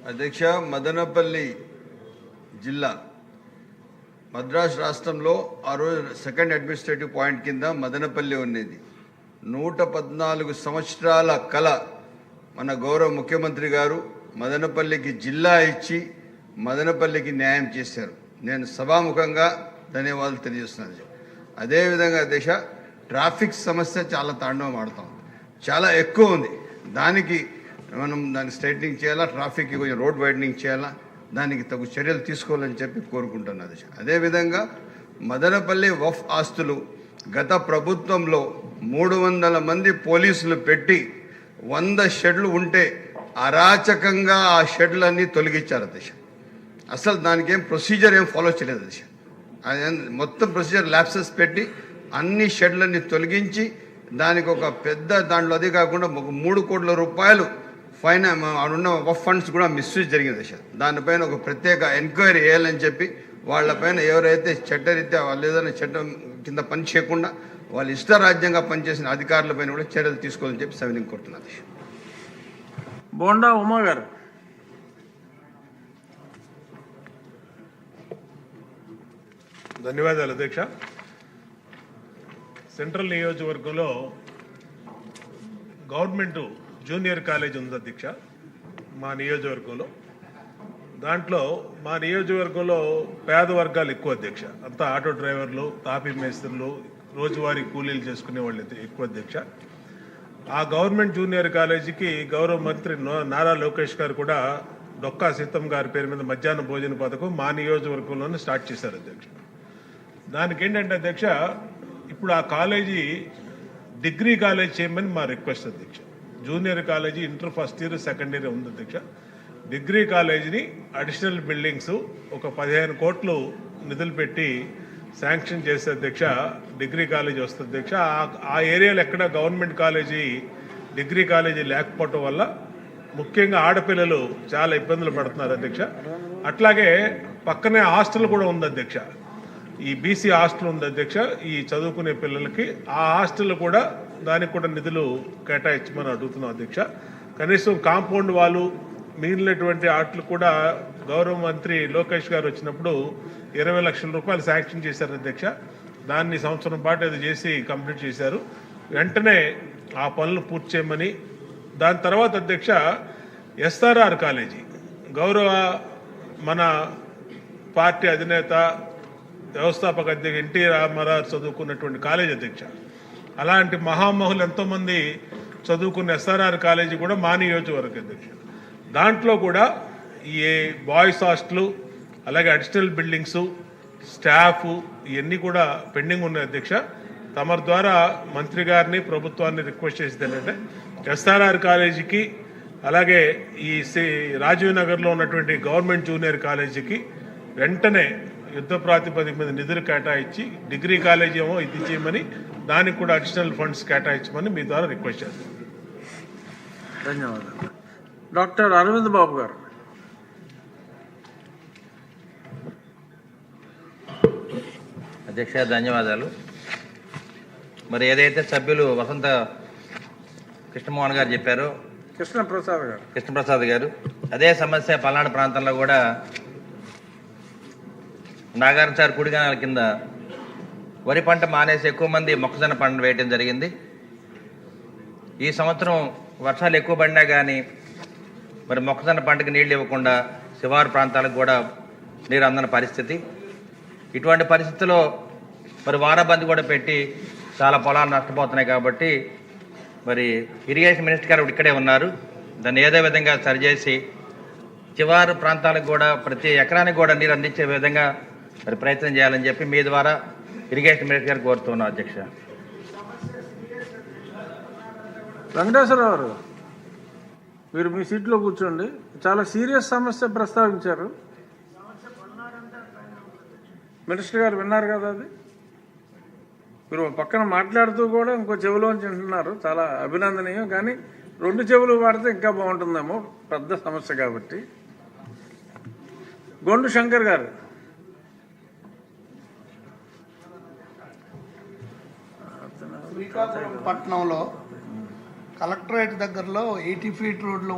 అధ్యక్ష మదనపల్లి జిల్లా మద్రాసు రాష్ట్రంలో ఆ రోజు సెకండ్ అడ్మినిస్ట్రేటివ్ పాయింట్ కింద మదనపల్లి ఉన్నది. 114 సంవత్సరాల కళ మన గౌరవ ముఖ్యమంత్రి గారు మదనపల్లికి జిల్లా ఇచ్చి మదనపల్లికి న్యాయం చేశారు. నేను సభాముఖంగా ధన్యవాదాలు తెలియజేస్తున్నాను. అదేవిధంగా దిశ ట్రాఫిక్ సమస్య చాలా తాండవం ఆడుతాం, చాలా ఎక్కువ ఉంది. దానికి దాన్ని స్ట్రైట్నింగ్ చేయాలా, ట్రాఫిక్కి కొంచెం రోడ్ వైడనింగ్ చేయాలా, దానికి తగు చర్యలు తీసుకోవాలని చెప్పి కోరుకుంటున్నది. అదేవిధంగా మదనపల్లి వఫ్ ఆస్తులు గత ప్రభుత్వంలో 300 మంది పోలీసులు పెట్టి 100 షెడ్లు ఉంటే అరాచకంగా ఆ షెడ్లన్నీ తొలగించారు దిశ. అసలు దానికి ఏం ప్రొసీజర్ ఏం ఫాలో చేయలేదు దిశ. మొత్తం ప్రొసీజర్ ల్యాప్సెస్ పెట్టి అన్ని షెడ్లన్నీ తొలగించి దానికి ఒక పెద్ద దాంట్లో అది కాకుండా ఒక 3 కోట్ల రూపాయలు ఫైన్ ఉన్న ఫండ్స్ కూడా మిస్యూజ్ జరిగింది దిశ. దానిపైన ఒక ప్రత్యేక ఎంక్వైరీ వేయాలని చెప్పి వాళ్ళపైన ఎవరైతే చట్టరీత్యా వాళ్ళు ఏదైనా చట్టం కింద పని చేయకుండా వాళ్ళు ఇష్టరాజ్యంగా పనిచేసిన అధికారులపైన కూడా చర్యలు తీసుకోవాలని చెప్పి సవినయం కోరుతున్నారు. బోండా ఉమా గారు. ధన్యవాదాలు అధ్యక్ష. సెంట్రల్ నియోజకవర్గంలో గవర్నమెంట్ జూనియర్ కాలేజ్ ఉంది అధ్యక్ష మా నియోజకవర్గంలో. దాంట్లో మా నియోజకవర్గంలో పేద వర్గాలు ఎక్కువ అధ్యక్ష. అంతా ఆటో డ్రైవర్లు, తాపీ మేస్త్రులు, రోజువారీ కూలీలు చేసుకునే వాళ్ళు ఎక్కువ అధ్యక్ష. ఆ గవర్నమెంట్ జూనియర్ కాలేజీకి గౌరవ మంత్రి నారా లోకేష్ గారు కూడా డొక్కా సీతమ్మ గారి పేరు మీద మధ్యాహ్న భోజన పథకం మా నియోజకవర్గంలోనే స్టార్ట్ చేశారు అధ్యక్ష. దానికి ఏంటంటే అధ్యక్ష, ఇప్పుడు ఆ కాలేజీ డిగ్రీ కాలేజ్ చేయమని మా రిక్వెస్ట్ అధ్యక్ష. Junior college inter first year second year ఉంది అధ్యక్ష. డిగ్రీ కాలేజీని అడిషనల్ బిల్డింగ్స్ ఒక 15 కోట్లు నిధులు పెట్టి శాంక్షన్ చేసే అధ్యక్ష డిగ్రీ కాలేజీ వస్తుంది అధ్యక్ష. ఆ ఏరియాలో ఎక్కడ గవర్నమెంట్ కాలేజీ డిగ్రీ కాలేజీ లేకపోవటం వల్ల ముఖ్యంగా ఆడపిల్లలు చాలా ఇబ్బందులు పడుతున్నారు అధ్యక్ష. అట్లాగే పక్కనే హాస్టల్ కూడా ఉంది అధ్యక్ష. ఈ బీసీ హాస్టల్ ఉంది అధ్యక్ష ఈ చదువుకునే పిల్లలకి. ఆ హాస్టల్ కూడా దానికి కూడా నిధులు కేటాయించమని అడుగుతున్నాం అధ్యక్ష. కనీసం కాంపౌండ్ వాళ్ళు మిగిలినటువంటి ఆటలు కూడా గౌరవ మంత్రి లోకేష్ గారు వచ్చినప్పుడు 20 లక్షల రూపాయలు శాంక్షన్ చేశారు అధ్యక్ష. దాన్ని సంవత్సరం పాటు అది చేసి కంప్లీట్ చేశారు. వెంటనే ఆ పనులు పూర్తి చేయమని, దాని తర్వాత అధ్యక్ష ఎస్ఆర్ఆర్ కాలేజీ గౌరవ మన పార్టీ అధినేత వ్యవస్థాపక అధ్యక్ష ఎన్టీ రామారావు చదువుకున్నటువంటి కాలేజీ అధ్యక్ష. అలాంటి మహామహులు ఎంతోమంది చదువుకున్న ఎస్ఆర్ఆర్ కాలేజీ కూడా మా నియోజకవర్గ అధ్యక్ష. దాంట్లో కూడా ఈ బాయ్స్ హాస్టల్, అలాగే అడిషనల్ బిల్డింగ్స్, స్టాఫ్ ఇవన్నీ కూడా పెండింగ్ ఉన్నాయి అధ్యక్ష. తమరి ద్వారా మంత్రి గారిని ప్రభుత్వాన్ని రిక్వెస్ట్ చేసేది ఏంటంటే ఎస్ఆర్ఆర్ కాలేజీకి, అలాగే ఈ రాజీవ్ నగర్లో ఉన్నటువంటి గవర్నమెంట్ జూనియర్ కాలేజీకి వెంటనే యుద్ధ ప్రాతిపదిక మీద నిధులు కేటాయించి డిగ్రీ కాలేజీ ఏమో ఇది చేయమని, దానికి కూడా అడిషనల్ ఫండ్స్ కేటాయించమని మీ ద్వారా రిక్వెస్ట్ చేస్తాను. ధన్యవాదాలు. డాక్టర్ అరవింద్ బాబు గారు. అధ్యక్ష ధన్యవాదాలు. మరి ఏదైతే సభ్యులు వసంత కృష్ణమోహన్ గారు చెప్పారో, కృష్ణప్రసాద్ గారు అదే సమస్య పల్నాడు ప్రాంతంలో కూడా నాగార్జున కుడిగానాల కింద వరి పంట మానేసి ఎక్కువ మంది మొక్కజొన్న పంట వేయటం జరిగింది. ఈ సంవత్సరం వర్షాలు ఎక్కువ పడినా కానీ మరి మొక్కజొన్న పంటకు నీళ్లు ఇవ్వకుండా శివారు ప్రాంతాలకు కూడా నీరు అందని పరిస్థితి. ఇటువంటి పరిస్థితుల్లో మరి వారాబందీ కూడా పెట్టి చాలా పొలాలు నష్టపోతున్నాయి. కాబట్టి మరి ఇరిగేషన్ మినిస్టర్ గారు ఇక్కడే ఉన్నారు. దాన్ని ఏదో విధంగా సరిచేసి శివారు ప్రాంతాలకు కూడా ప్రతి ఎకరానికి కూడా నీరు అందించే విధంగా మరి ప్రయత్నం చేయాలని చెప్పి మీ ద్వారా ఇరిగేషన్ మినిస్టర్ గారు కోరుతున్నాం అధ్యక్ష. వెంకటేశ్వరరావు గారు, మీరు మీ సీట్లో కూర్చోండి. చాలా సీరియస్ సమస్య ప్రస్తావించారు. మినిస్టర్ గారు విన్నారు కదా, అది మీరు పక్కన మాట్లాడుతూ కూడా ఇంకో చెవిలోంచి వింటున్నారు. చాలా అభినందనీయం. కానీ 2 చెవులు వాడితే ఇంకా బాగుంటుందేమో, పెద్ద సమస్య కాబట్టి. గొండు శంకర్ గారు. శ్రీకాకుళం పట్టణంలో కలెక్టరేట్ దగ్గరలో 80 ఫీట్ రోడ్లో